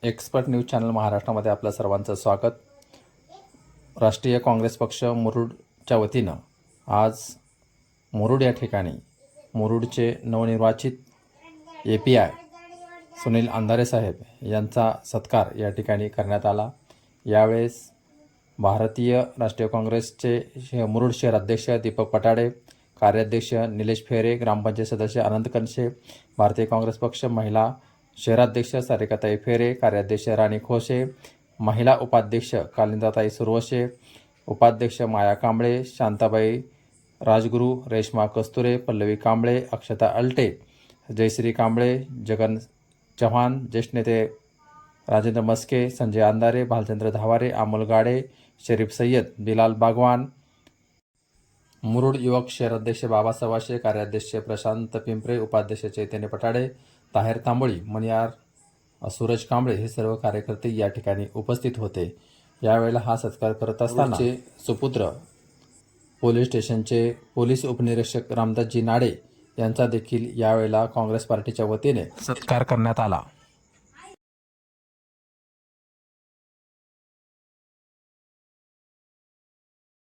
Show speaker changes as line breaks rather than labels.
Expert news channel महाराष्ट्रामध्ये आपल्या सर्वांचं स्वागत. राष्ट्रीय काँग्रेस पक्ष मुरुडच्या वतीनं आज मुरुड या ठिकाणी मुरुडचे नवनिर्वाचित API सुनील अंधारे साहेब यांचा सत्कार या ठिकाणी करण्यात आला. यावेळेस भारतीय राष्ट्रीय काँग्रेसचे मुरुड शहर अध्यक्ष दीपक पटाडे, कार्याध्यक्ष निलेश फेरे, ग्रामपंचायत सदस्य अनंत कनशे, भारतीय काँग्रेस पक्ष महिला शहराध्यक्ष सारिकाताई फेरे, कार्याध्यक्ष राणी खोसे, महिला उपाध्यक्ष कालिंदाताई सुरवशे, उपाध्यक्ष माया कांबळे, शांताबाई राजगुरू, रेश्मा कस्तुरे, पल्लवी कांबळे, अक्षता अल्टे, जयश्री कांबळे, जगन चव्हाण, ज्येष्ठ नेते राजेंद्र मस्के, संजय अंधारे, भालचंद्र धावारे, अमोल गाडे, शरीफ सय्यद, बिलाल बागवान, मुरुड युवक शहराध्यक्ष बाबा सवाशे, कार्याध्यक्ष प्रशांत पिंपरे, उपाध्यक्ष चैतन्य पटाडे, ताहेर तांबोळी, मनियार सूरज कांबळे हे सर्व कार्यकर्ते या ठिकाणी उपस्थित होते. यावेळेला हा सत्कार करत असताना सुपुत्र पोलीस स्टेशनचे पोलीस उपनिरीक्षक रामदासजी नाडे यांचा देखील यावेळेला काँग्रेस पार्टीच्या वतीने सत्कार करण्यात आला.